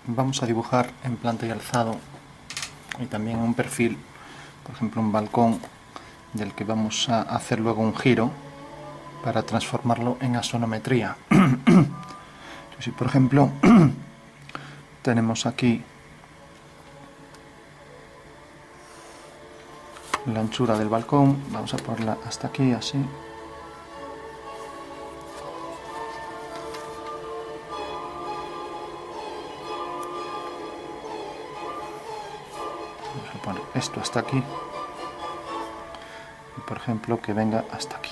vamos a dibujar en planta y alzado y también un perfil, por ejemplo un balcón del que vamos a hacer luego un giro para transformarlo en axonometría. Si por ejemplo tenemos aquí la anchura del balcón, vamos a ponerla hasta aquí, así. Vamos a poner esto hasta aquí y por ejemplo que venga hasta aquí.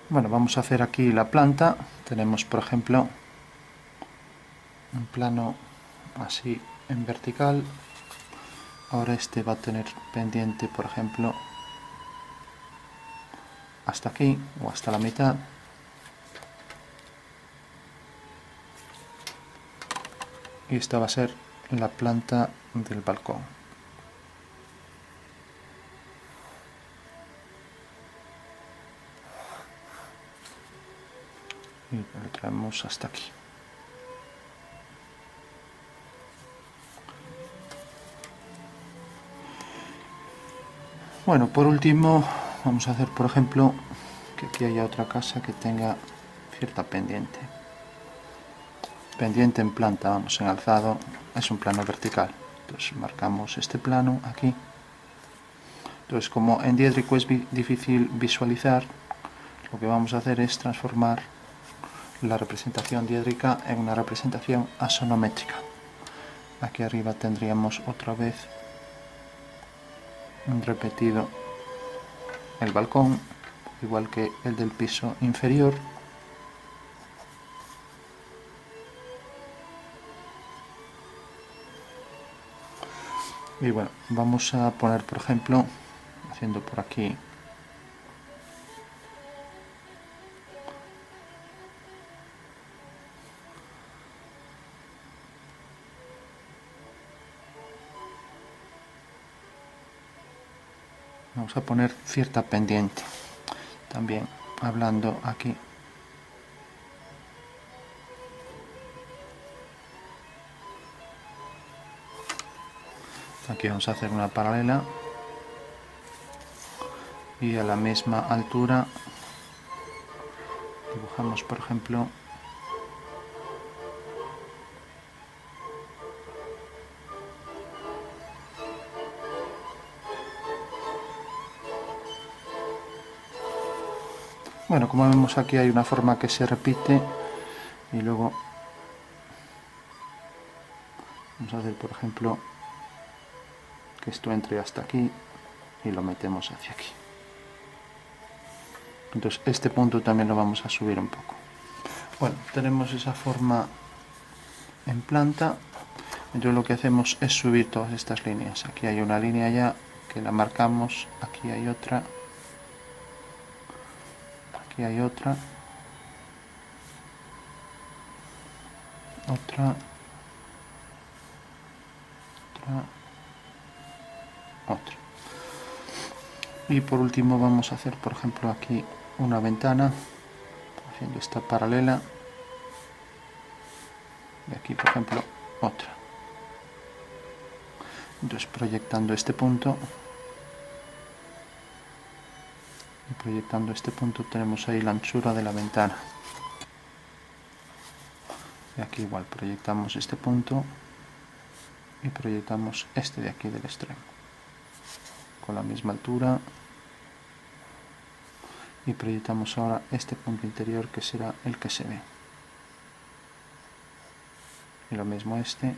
Bueno, vamos a hacer aquí la planta. Tenemos por ejemplo un plano así en vertical. Ahora este va a tener pendiente, por ejemplo, hasta aquí o hasta la mitad. Y esta va a ser la planta del balcón. Y lo traemos hasta aquí. Bueno, por último vamos a hacer, por ejemplo, que aquí haya otra casa que tenga cierta pendiente. Pendiente en planta, vamos, en alzado es un plano vertical. Entonces marcamos este plano aquí. Entonces, como en diédrico es difícil visualizar, lo que vamos a hacer es transformar la representación diédrica en una representación axonométrica. Aquí arriba tendríamos otra vez repetido el balcón, igual que el del piso inferior. Y bueno, vamos a poner, por ejemplo, haciendo por aquí vamos a poner cierta pendiente también, hablando aquí. Aquí vamos a hacer una paralela y a la misma altura dibujamos, por ejemplo, bueno, como vemos aquí hay una forma que se repite y luego vamos a hacer, por ejemplo, que esto entre hasta aquí y lo metemos hacia aquí. Entonces este punto también lo vamos a subir un poco. Bueno, tenemos esa forma en planta. Entonces lo que hacemos es subir todas estas líneas. Aquí hay una línea ya que la marcamos, aquí hay otra, aquí hay otra, otra, otra. Y por último vamos a hacer, por ejemplo, aquí una ventana, haciendo esta paralela, y aquí, por ejemplo, otra. Entonces proyectando este punto y proyectando este punto tenemos ahí la anchura de la ventana. Y aquí igual proyectamos este punto y proyectamos este de aquí del extremo con la misma altura y proyectamos ahora este punto interior que será el que se ve, y lo mismo este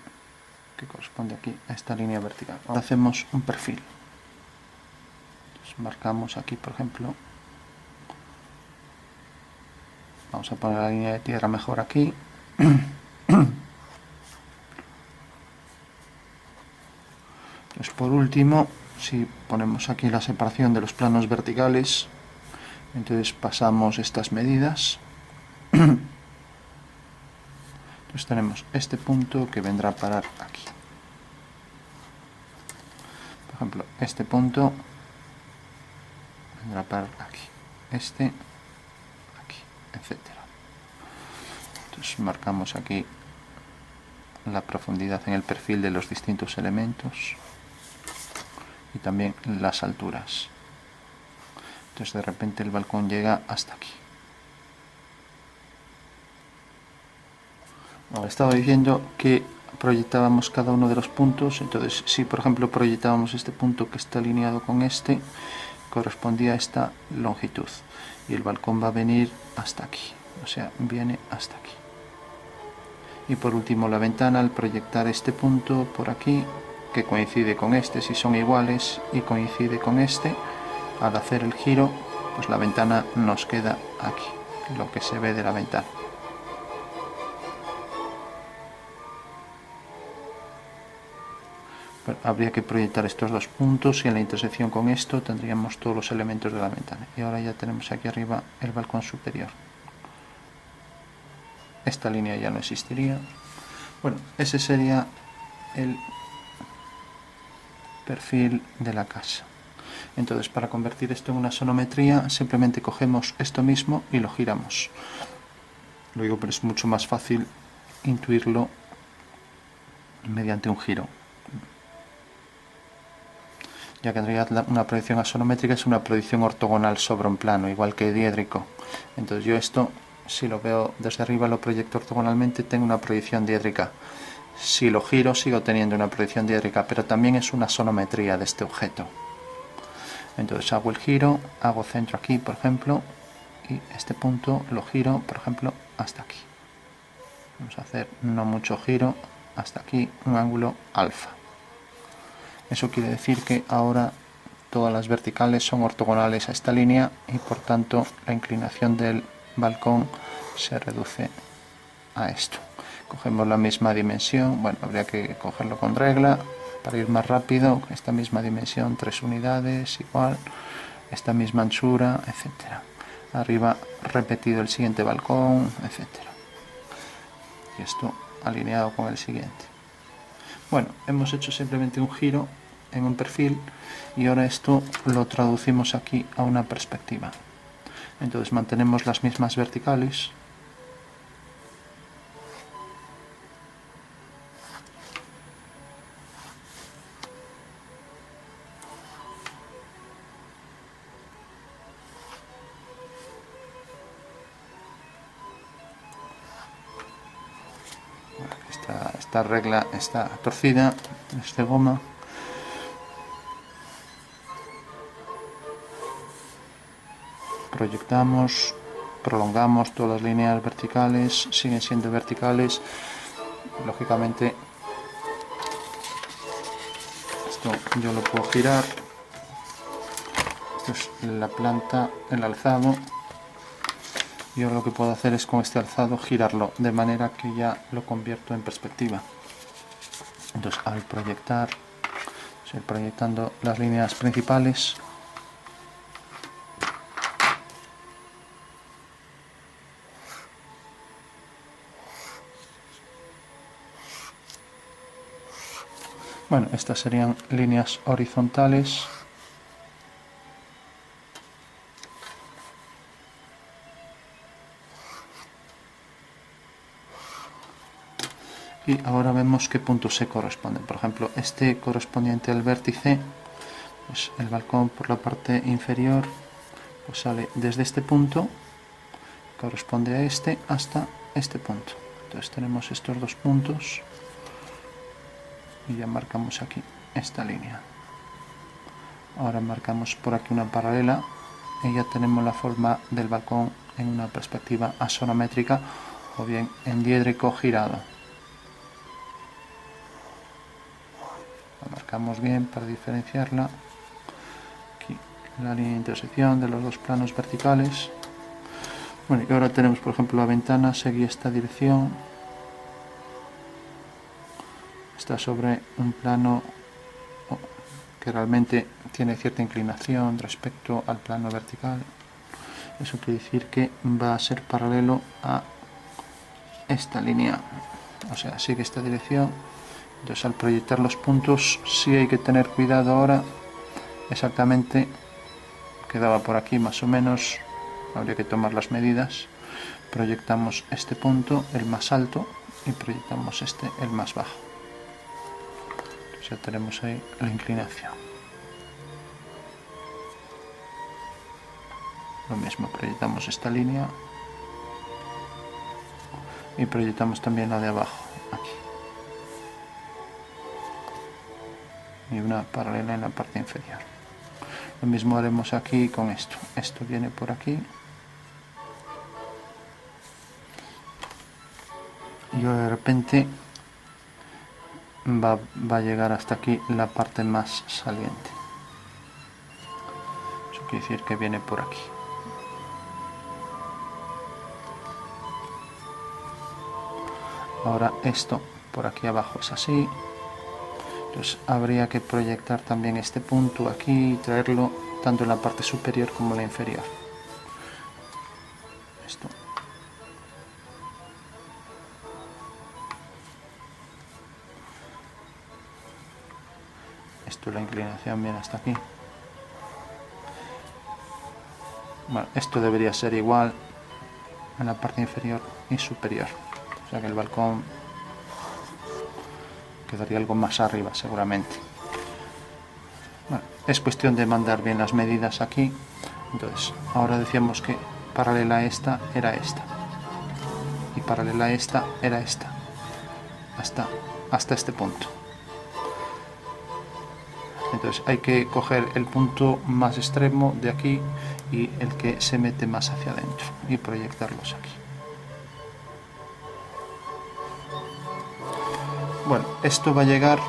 que corresponde aquí a esta línea vertical. Ahora hacemos un perfil. Entonces marcamos aquí, por ejemplo, vamos a poner la línea de tierra mejor aquí. Entonces, por último, si ponemos aquí la separación de los planos verticales, entonces pasamos estas medidas. Entonces tenemos este punto que vendrá a parar aquí. Por ejemplo, este punto vendrá a parar aquí. Este, aquí, etc. Entonces marcamos aquí la profundidad en el perfil de los distintos elementos y también las alturas. Entonces de repente el balcón llega hasta aquí. Estaba diciendo que proyectábamos cada uno de los puntos. Entonces si por ejemplo proyectábamos este punto que está alineado con este, correspondía a esta longitud y el balcón va a venir hasta aquí, o sea, viene hasta aquí. Y por último la ventana, al proyectar este punto por aquí, que coincide con este si son iguales y coincide con este, al hacer el giro, pues la ventana nos queda aquí, lo que se ve de la ventana. Pero habría que proyectar estos dos puntos y en la intersección con esto tendríamos todos los elementos de la ventana. Y ahora ya tenemos aquí arriba el balcón superior. Esta línea ya no existiría. Bueno, ese sería el perfil de la casa. Entonces, para convertir esto en una sonometría, simplemente cogemos esto mismo y lo giramos. Lo digo, pero es mucho más fácil intuirlo mediante un giro. Ya que en realidad una proyección asonométrica es una proyección ortogonal sobre un plano, igual que diédrico. Entonces yo esto, si lo veo desde arriba, lo proyecto ortogonalmente, tengo una proyección diédrica. Si lo giro, sigo teniendo una proyección diédrica, pero también es una sonometría de este objeto. Entonces hago el giro, hago centro aquí, por ejemplo, y este punto lo giro, por ejemplo, hasta aquí. Vamos a hacer no mucho giro, hasta aquí, un ángulo alfa. Eso quiere decir que ahora todas las verticales son ortogonales a esta línea y por tanto la inclinación del balcón se reduce a esto. Cogemos la misma dimensión, bueno, habría que cogerlo con regla para ir más rápido, esta misma dimensión, 3 unidades, igual, esta misma anchura, etcétera. Arriba repetido el siguiente balcón, etcétera. Y esto alineado con el siguiente. Bueno, hemos hecho simplemente un giro en un perfil y ahora esto lo traducimos aquí a una perspectiva. Entonces mantenemos las mismas verticales. Esta regla está torcida, es de goma. Proyectamos, prolongamos todas las líneas verticales, siguen siendo verticales. Lógicamente esto yo lo puedo girar. Esto es la planta, el alzado. Yo lo que puedo hacer es con este alzado girarlo de manera que ya lo convierto en perspectiva. Entonces al proyectar, estoy proyectando las líneas principales, bueno, estas serían líneas horizontales. Y ahora vemos qué puntos se corresponden. Por ejemplo, este correspondiente al vértice, pues el balcón por la parte inferior pues sale desde este punto, corresponde a este hasta este punto. Entonces tenemos estos dos puntos y ya marcamos aquí esta línea. Ahora marcamos por aquí una paralela y ya tenemos la forma del balcón en una perspectiva asonométrica o bien en diédrico girado. La marcamos bien para diferenciarla. Aquí la línea de intersección de los dos planos verticales. Bueno, y ahora tenemos, por ejemplo, la ventana sigue esta dirección. Está sobre un plano que realmente tiene cierta inclinación respecto al plano vertical. Eso quiere decir que va a ser paralelo a esta línea, o sea, sigue esta dirección. Entonces al proyectar los puntos sí hay que tener cuidado ahora exactamente, quedaba por aquí más o menos, habría que tomar las medidas, proyectamos este punto, el más alto, y proyectamos este, el más bajo. Entonces ya tenemos ahí la inclinación. Lo mismo, proyectamos esta línea y proyectamos también la de abajo, aquí. Y una paralela en la parte inferior. Lo mismo haremos aquí con esto. Esto viene por aquí. Y de repente va a llegar hasta aquí la parte más saliente. Eso quiere decir que viene por aquí. Ahora esto por aquí abajo es así. Entonces habría que proyectar también este punto aquí y traerlo tanto en la parte superior como en la inferior. Esto. Esto, la inclinación viene hasta aquí. Bueno, esto debería ser igual en la parte inferior y superior. O sea que el balcón quedaría algo más arriba seguramente. Bueno, es cuestión de mandar bien las medidas aquí. Entonces, ahora decíamos que paralela a esta era esta. Y paralela a esta era esta. Hasta este punto. Entonces hay que coger el punto más extremo de aquí y el que se mete más hacia adentro y proyectarlos aquí. Bueno, esto va a llegar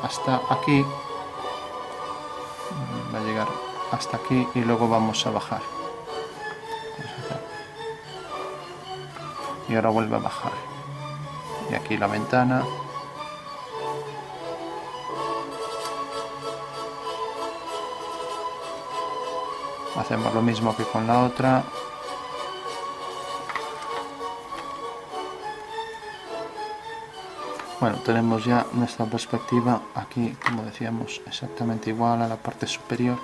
hasta aquí, va a llegar hasta aquí y luego vamos a bajar. Y ahora vuelve a bajar. Y aquí la ventana. Hacemos lo mismo que con la otra. Bueno, tenemos ya nuestra perspectiva aquí, como decíamos, exactamente igual a la parte superior.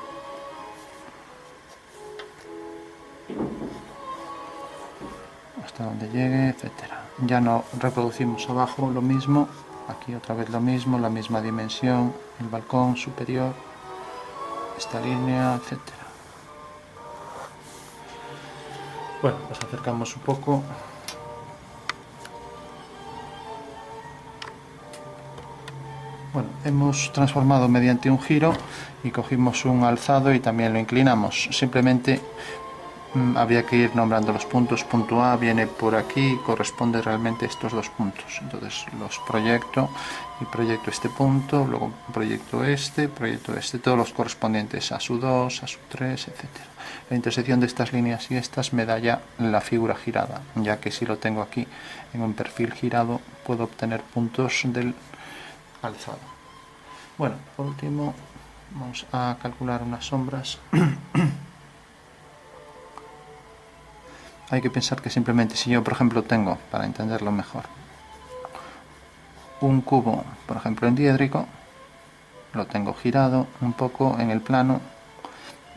Hasta donde llegue, etcétera. Ya no reproducimos abajo lo mismo, aquí otra vez lo mismo, la misma dimensión, el balcón superior, esta línea, etcétera. Bueno, nos acercamos un poco. Bueno, hemos transformado mediante un giro y cogimos un alzado y también lo inclinamos. Simplemente había que ir nombrando los puntos. Punto A viene por aquí, corresponde realmente a estos dos puntos. Entonces los proyecto y proyecto este punto, luego proyecto este, todos los correspondientes a su 2, a su 3, etc. La intersección de estas líneas y estas me da ya la figura girada, ya que si lo tengo aquí en un perfil girado puedo obtener puntos del alzado. Bueno, por último vamos a calcular unas sombras. Hay que pensar que simplemente si yo, por ejemplo, tengo, para entenderlo mejor, un cubo, por ejemplo, en diédrico, lo tengo girado un poco en el plano,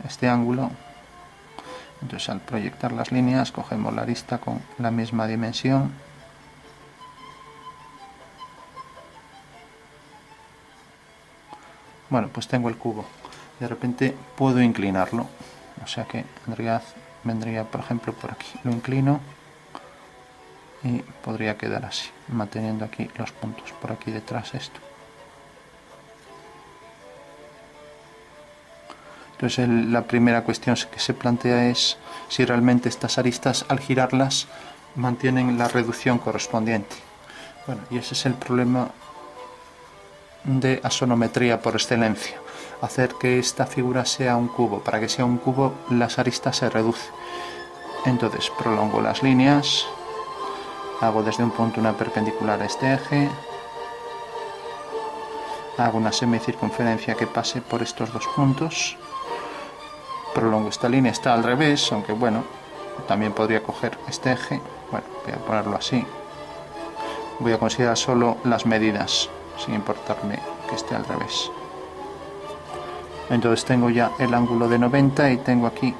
este ángulo. Entonces al proyectar las líneas cogemos la arista con la misma dimensión. Bueno, pues tengo el cubo. De repente puedo inclinarlo. O sea que en realidad vendría, por ejemplo, por aquí. Lo inclino y podría quedar así, manteniendo aquí los puntos. Por aquí detrás esto. Entonces la primera cuestión que se plantea es si realmente estas aristas al girarlas mantienen la reducción correspondiente. Bueno, y ese es el problema de asonometría por excelencia, hacer que esta figura sea un cubo. Para que sea un cubo las aristas se reducen. Entonces prolongo las líneas, hago desde un punto una perpendicular a este eje, hago una semicircunferencia que pase por estos dos puntos, prolongo esta línea, está al revés, aunque bueno, también podría coger este eje. Bueno, voy a ponerlo así, voy a considerar solo las medidas sin importarme que esté al revés. Entonces tengo ya el ángulo de 90 y tengo aquí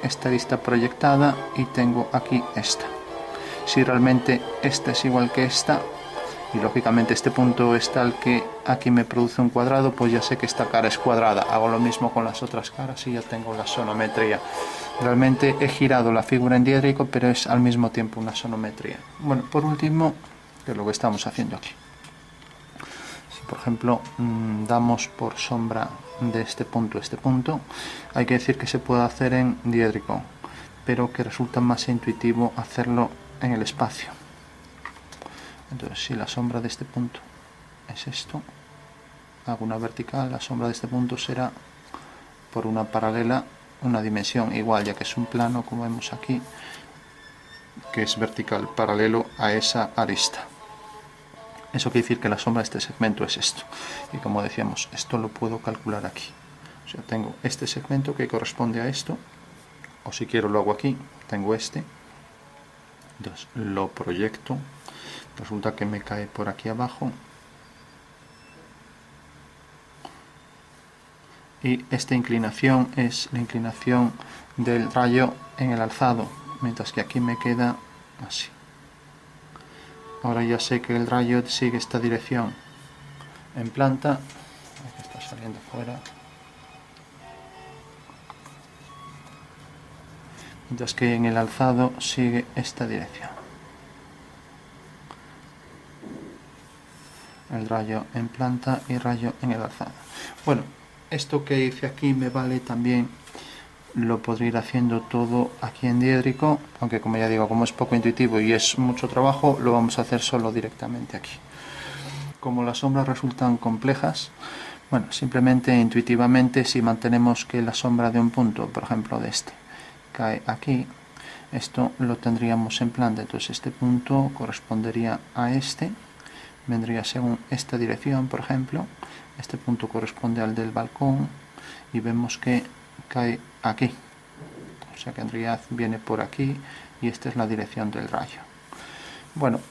esta arista proyectada y tengo aquí esta. Si realmente esta es igual que esta, y lógicamente este punto es tal que aquí me produce un cuadrado, pues ya sé que esta cara es cuadrada. Hago lo mismo con las otras caras y ya tengo la sonometría. Realmente he girado la figura en diédrico, pero es al mismo tiempo una sonometría. Bueno, por último, que es lo que estamos haciendo aquí. Si por ejemplo damos por sombra de este punto a este punto, hay que decir que se puede hacer en diédrico, pero que resulta más intuitivo hacerlo en el espacio. Entonces, si la sombra de este punto es esto, hago una vertical, la sombra de este punto será por una paralela, una dimensión igual, ya que es un plano, como vemos aquí, que es vertical, paralelo a esa arista. Eso quiere decir que la sombra de este segmento es esto. Y como decíamos, esto lo puedo calcular aquí. O sea, tengo este segmento que corresponde a esto, o si quiero lo hago aquí, tengo este. Entonces lo proyecto, resulta que me cae por aquí abajo. Y esta inclinación es la inclinación del rayo en el alzado, mientras que aquí me queda así. Ahora ya sé que el rayo sigue esta dirección en planta. Aquí está saliendo fuera. Mientras que en el alzado sigue esta dirección. El rayo en planta y rayo en el alzado. Bueno, esto que hice aquí me vale también, lo podría ir haciendo todo aquí en diédrico, aunque como ya digo, como es poco intuitivo y es mucho trabajo, lo vamos a hacer solo directamente aquí. Como las sombras resultan complejas, bueno, simplemente intuitivamente, si mantenemos que la sombra de un punto, por ejemplo de este, cae aquí, esto lo tendríamos en planta. Entonces este punto correspondería a este, vendría según esta dirección, por ejemplo. Este punto corresponde al del balcón y vemos que cae aquí. O sea que en realidad viene por aquí y esta es la dirección del rayo. Bueno,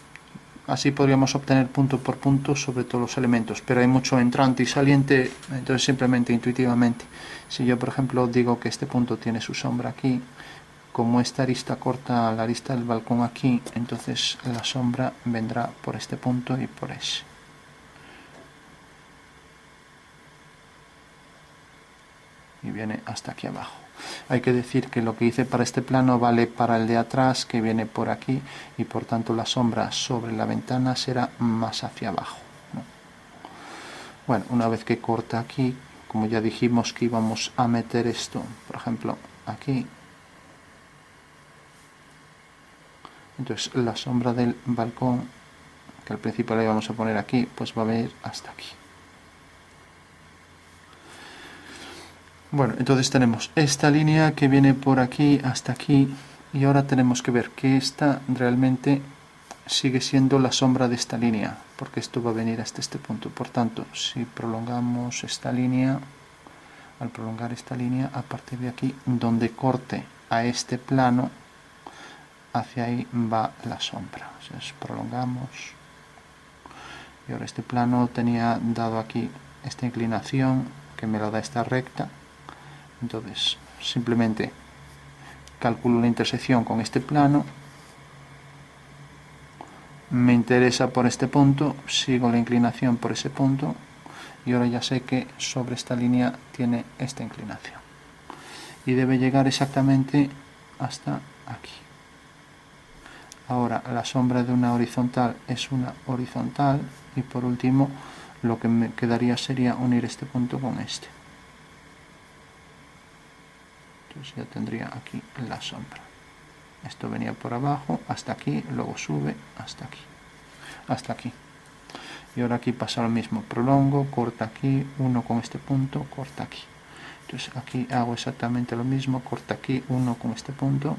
así podríamos obtener punto por punto sobre todos los elementos, pero hay mucho entrante y saliente, entonces simplemente intuitivamente, si yo por ejemplo digo que este punto tiene su sombra aquí, como esta arista corta la arista del balcón aquí, entonces la sombra vendrá por este punto y por ese. Y viene hasta aquí abajo. Hay que decir que lo que hice para este plano vale para el de atrás, que viene por aquí, y por tanto la sombra sobre la ventana será más hacia abajo, ¿no? Bueno, una vez que corta aquí, como ya dijimos que íbamos a meter esto, por ejemplo, aquí, entonces la sombra del balcón, que al principio la íbamos a poner aquí, pues va a venir hasta aquí. Bueno, entonces tenemos esta línea que viene por aquí hasta aquí, y ahora tenemos que ver que esta realmente sigue siendo la sombra de esta línea, porque esto va a venir hasta este punto. Por tanto, si prolongamos esta línea, al prolongar esta línea, a partir de aquí, donde corte a este plano, hacia ahí va la sombra. O sea, prolongamos, y ahora este plano tenía dado aquí esta inclinación que me lo da esta recta. Entonces simplemente calculo la intersección con este plano, me interesa por este punto, sigo la inclinación por ese punto y ahora ya sé que sobre esta línea tiene esta inclinación y debe llegar exactamente hasta aquí. Ahora la sombra de una horizontal es una horizontal y por último lo que me quedaría sería unir este punto con este. Entonces ya tendría aquí la sombra. Esto venía por abajo hasta aquí, luego sube hasta aquí, hasta aquí. Y ahora aquí pasa lo mismo, prolongo, corta aquí, uno con este punto, corta aquí. Entonces aquí hago exactamente lo mismo, corta aquí, uno con este punto.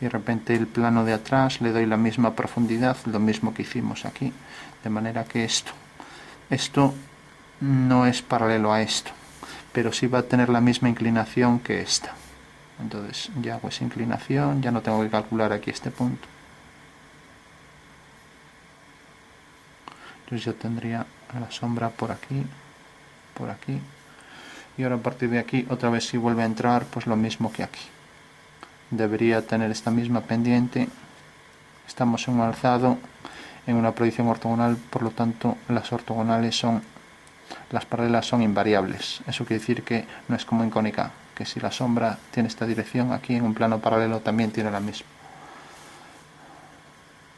Y de repente el plano de atrás le doy la misma profundidad, lo mismo que hicimos aquí. De manera que esto no es paralelo a esto, pero sí va a tener la misma inclinación que esta. Entonces ya hago esa inclinación, ya no tengo que calcular aquí este punto. Entonces yo tendría la sombra por aquí, y ahora a partir de aquí otra vez si vuelve a entrar, pues lo mismo que aquí. Debería tener esta misma pendiente. Estamos en un alzado, en una proyección ortogonal, por lo tanto las ortogonales son, las paralelas son invariables. Eso quiere decir que no es como en cónica, que si la sombra tiene esta dirección, aquí en un plano paralelo también tiene la misma.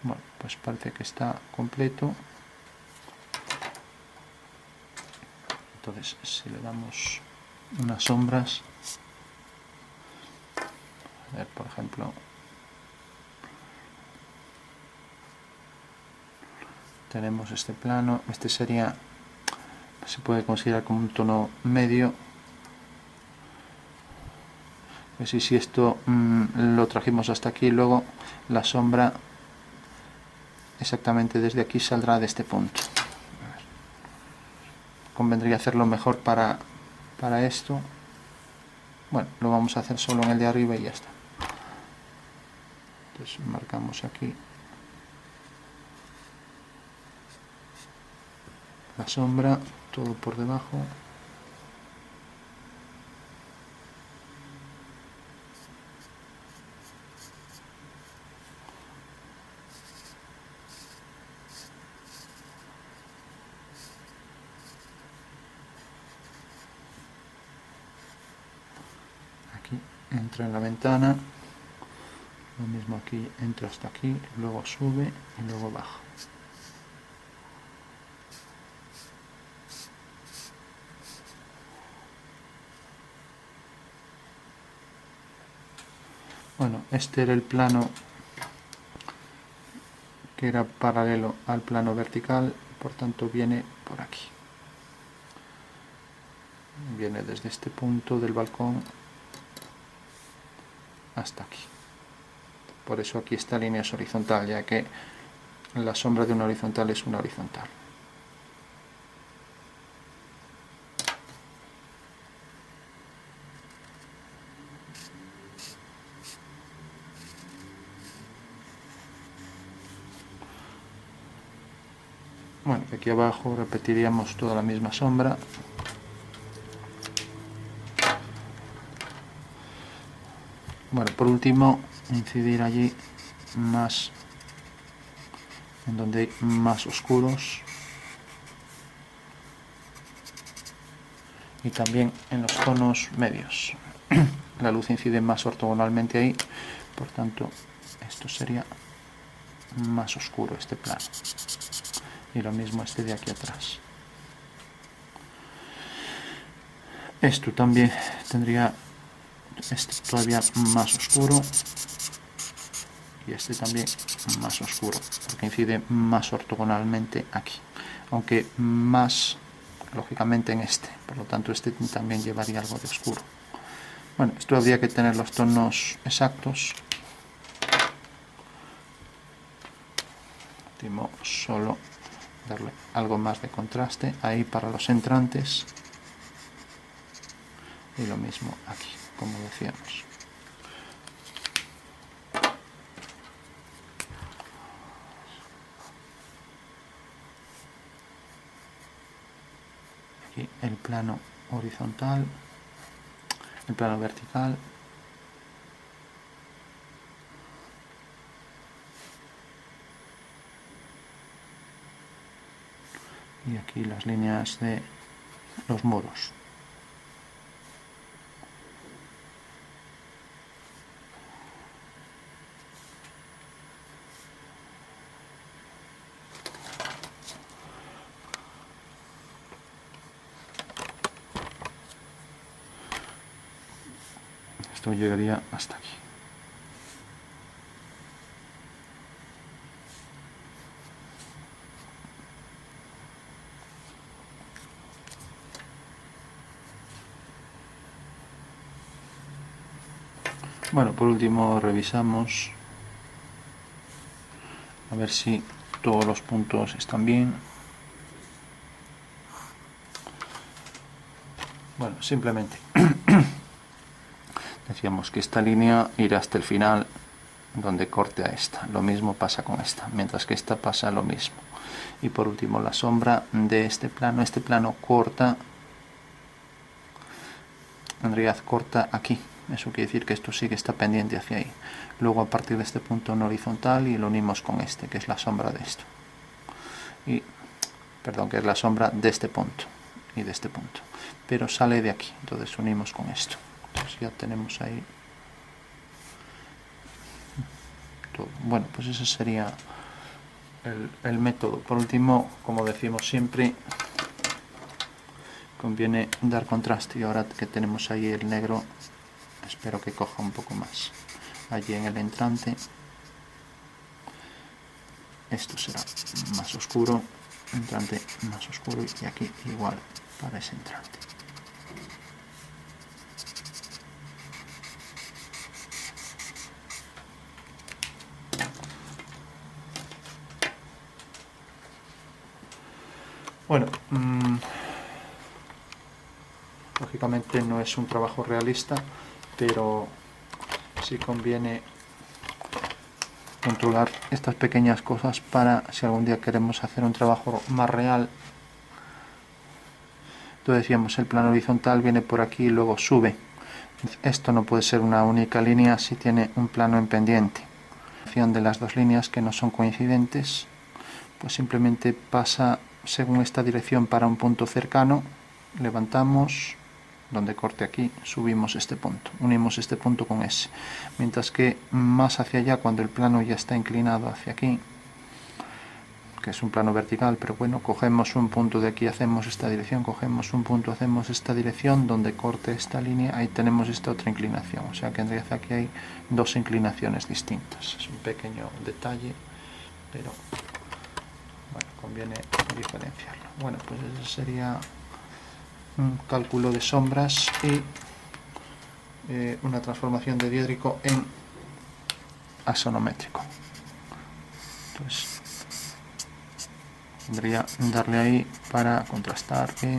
Bueno, pues parece que está completo. Entonces, si le damos unas sombras, a ver, por ejemplo, tenemos este plano, este sería, se puede considerar como un tono medio. Pues si esto lo trajimos hasta aquí, luego la sombra exactamente desde aquí saldrá de este punto. Convendría hacerlo mejor para esto. Bueno, lo vamos a hacer solo en el de arriba y ya está. Entonces marcamos aquí la sombra, todo por debajo. Aquí entra en la ventana, lo mismo aquí, entra hasta aquí, luego sube y luego baja. Bueno, este era el plano que era paralelo al plano vertical, por tanto viene por aquí. Viene desde este punto del balcón hasta aquí. Por eso aquí esta línea es horizontal, ya que la sombra de una horizontal es una horizontal. Bueno, aquí abajo repetiríamos toda la misma sombra. Bueno, por último, incidir allí más, en donde hay más oscuros, y también en los tonos medios. La luz incide más ortogonalmente ahí, por tanto esto sería más oscuro, este plano, y lo mismo este de aquí atrás. Esto también tendría este todavía más oscuro y este también más oscuro, porque incide más ortogonalmente aquí, aunque más lógicamente en este, por lo tanto este también llevaría algo de oscuro. Bueno, esto habría que tener los tonos exactos. Último, solo darle algo más de contraste ahí para los entrantes, y lo mismo aquí, como decíamos. Aquí el plano horizontal, el plano vertical, y aquí las líneas de los muros. Esto llegaría hasta aquí. Bueno, por último revisamos a ver si todos los puntos están bien. Bueno, simplemente decíamos que esta línea irá hasta el final donde corte a esta. Lo mismo pasa con esta, mientras que esta pasa lo mismo. Y por último la sombra de este plano corta en realidad corta aquí. Eso quiere decir que esto sí que está pendiente hacia ahí. Luego a partir de este punto en horizontal y lo unimos con este, que es la sombra de esto. Y, perdón, que es la sombra de este punto y de este punto. Pero sale de aquí, entonces unimos con esto. Entonces ya tenemos ahí todo. Bueno, pues ese sería el método. Por último, como decimos siempre, conviene dar contraste. Y ahora que tenemos ahí el negro, espero que coja un poco más. Allí en el entrante, esto será más oscuro, entrante más oscuro, y aquí igual para ese entrante. Bueno, lógicamente no es un trabajo realista, pero sí conviene controlar estas pequeñas cosas para si algún día queremos hacer un trabajo más real. Entonces decíamos, el plano horizontal viene por aquí y luego sube. Esto no puede ser una única línea si tiene un plano en pendiente. De las dos líneas que no son coincidentes, pues simplemente pasa según esta dirección para un punto cercano, levantamos, donde corte aquí, subimos este punto, unimos este punto con ese. Mientras que más hacia allá, cuando el plano ya está inclinado hacia aquí, que es un plano vertical, pero bueno, cogemos un punto de aquí, hacemos esta dirección, cogemos un punto, hacemos esta dirección, donde corte esta línea, ahí tenemos esta otra inclinación. O sea que en realidad aquí hay dos inclinaciones distintas. Es un pequeño detalle, pero bueno, conviene diferenciarlo. Bueno, pues ese sería un cálculo de sombras y una transformación de diédrico en axonométrico. Entonces, tendría darle ahí para contrastar que